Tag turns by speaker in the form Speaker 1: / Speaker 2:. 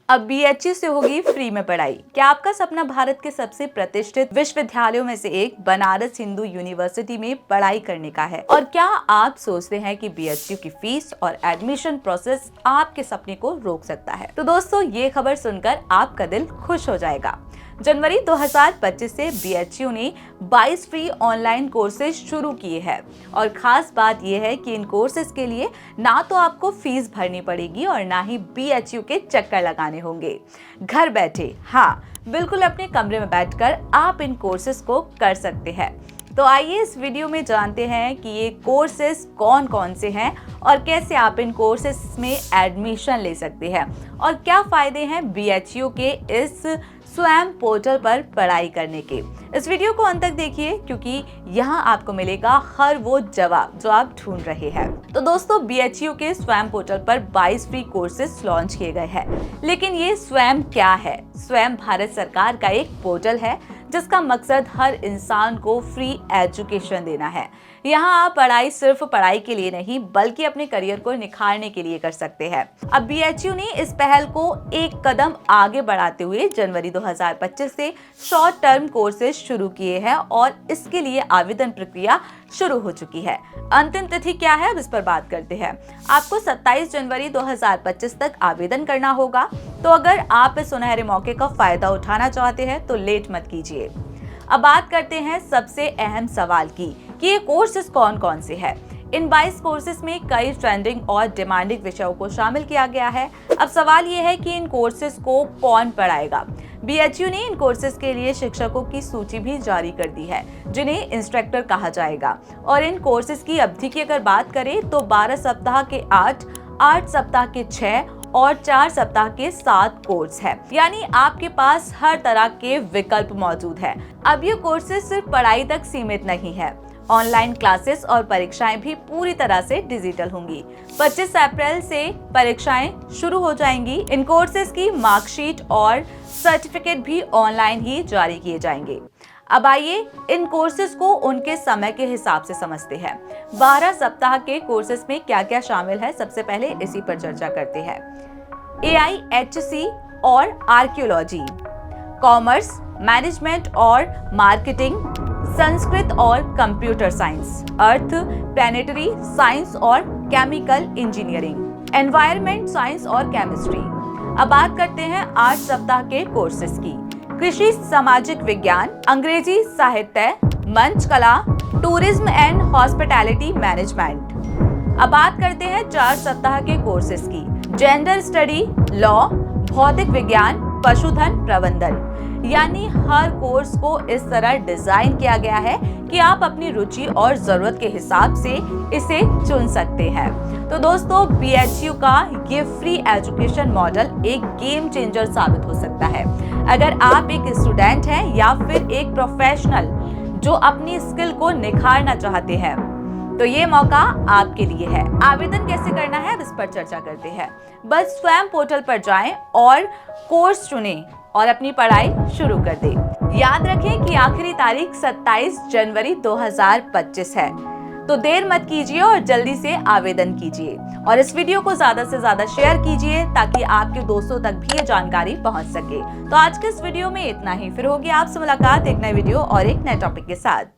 Speaker 1: अब बीएचयू से होगी फ्री में पढ़ाई। क्या आपका सपना भारत के सबसे प्रतिष्ठित विश्वविद्यालयों में से एक बनारस हिंदू यूनिवर्सिटी में पढ़ाई करने का है? और क्या आप सोचते हैं कि बीएचयू की फीस और एडमिशन प्रोसेस आपके सपने को रोक सकता है? तो दोस्तों, ये खबर सुनकर आपका दिल खुश हो जाएगा। जनवरी 2025 से बीएचयू ने 22 फ्री ऑनलाइन कोर्सेज शुरू किए हैं और खास बात यह है कि इन कोर्सेज के लिए ना तो आपको फीस भरनी पड़ेगी और ना ही बीएचयू के चक्कर लगाने होंगे। घर बैठे, हाँ बिल्कुल अपने कमरे में बैठकर आप इन कोर्सेज को कर सकते हैं। तो आइए इस वीडियो में जानते हैं कि ये कोर्सेज कौन कौन से हैं और कैसे आप इन कोर्सेज में एडमिशन ले सकते हैं और क्या फायदे हैं बीएचयू के इस स्वयं पोर्टल पर पढ़ाई करने के। इस वीडियो को अंत तक देखिए क्योंकि यहाँ आपको मिलेगा हर वो जवाब जो आप ढूंढ रहे हैं। तो दोस्तों, बीएचयू के स्वयं पोर्टल पर 22 फ्री कोर्सेज लॉन्च किए गए हैं। लेकिन ये स्वयं क्या है? स्वयं भारत सरकार का एक पोर्टल है जिसका मकसद हर इंसान को फ्री एजुकेशन देना है। यहाँ आप पढ़ाई सिर्फ पढ़ाई के लिए नहीं बल्कि अपने करियर को निखारने के लिए कर सकते हैं। अब बीएचयू ने इस पहल को एक कदम आगे बढ़ाते हुए जनवरी 2025 से शॉर्ट टर्म कोर्सेज शुरू किए हैं और इसके लिए आवेदन प्रक्रिया शुरू हो चुकी है। अंतिम तिथि क्या है, अब इस पर बात करते हैं। आपको 27 जनवरी 2025 तक आवेदन करना होगा। तो अगर आप इस सुनहरे मौके का फायदा उठाना चाहते हैं तो लेट मत कीजिए। अब बात करते हैं सबसे अहम सवाल की कि ये कोर्सेज कौन कौन से हैं। इन 22 कोर्सेज में कई ट्रेंडिंग और डिमांडिंग विषयों को शामिल किया गया है। अब सवाल ये है कि इन कोर्सेज को कौन पढ़ाएगा। बीएचयू ने इन कोर्सेज के लिए शिक्षकों की सूची भी जारी कर दी है जिन्हें इंस्ट्रक्टर कहा जाएगा। और इन कोर्सेज की अवधि की अगर बात करें तो 12 सप्ताह के 8 सप्ताह के 6 और 4 सप्ताह के 7 कोर्स है। यानी आपके पास हर तरह के विकल्प मौजूद है। अब ये कोर्सेज सिर्फ पढ़ाई तक सीमित नहीं है। ऑनलाइन क्लासेस और परीक्षाएं भी पूरी तरह से डिजिटल होंगी। 25 अप्रैल से परीक्षाएं शुरू हो जाएंगी। इन कोर्सेज की मार्कशीट और सर्टिफिकेट भी ऑनलाइन ही जारी किए जाएंगे। अब आइए इन कोर्सेज को उनके समय के हिसाब से समझते हैं। 12 सप्ताह के कोर्सेज में क्या क्या शामिल है, सबसे पहले इसी पर चर्चा करते हैं। AIHC और आर्कियोलॉजी, कॉमर्स, मैनेजमेंट और मार्केटिंग, संस्कृत और कंप्यूटर साइंस, अर्थ, प्लैनेटरी साइंस और केमिकल इंजीनियरिंग, एनवायरनमेंट साइंस और केमिस्ट्री। अब बात करते हैं 8 सप्ताह के कोर्सेज की। कृषि सामाजिक विज्ञान, अंग्रेजी साहित्य, मंच कला, टूरिज्म एंड हॉस्पिटैलिटी मैनेजमेंट। अब बात करते हैं 4 सप्ताह के कोर्सेज की। जेंडर स्टडी, लॉ, भौतिक विज्ञान, पशुधन प्रबंधन। यानी हर कोर्स को इस तरह डिजाइन किया गया है कि आप अपनी रुचि और जरूरत के हिसाब से इसे चुन सकते हैं। तो दोस्तों, बीएचयू का ये फ्री एजुकेशन मॉडल एक गेम चेंजर साबित हो सकता है। अगर आप एक स्टूडेंट हैं या फिर एक प्रोफेशनल जो अपनी स्किल को निखारना चाहते हैं तो ये मौका आपके लिए है। आवेदन कैसे करना है, अब इस पर चर्चा करते हैं। बस स्वयं पोर्टल पर जाएं और कोर्स चुनें और अपनी पढ़ाई शुरू कर दें। याद रखें कि आखिरी तारीख 27 जनवरी 2025 है। तो देर मत कीजिए और जल्दी से आवेदन कीजिए और इस वीडियो को ज्यादा से ज्यादा शेयर कीजिए ताकि आपके दोस्तों तक भी ये जानकारी पहुंच सके। तो आज के इस वीडियो में इतना ही। फिर होगी आपसे मुलाकात एक नए वीडियो और एक नए टॉपिक के साथ।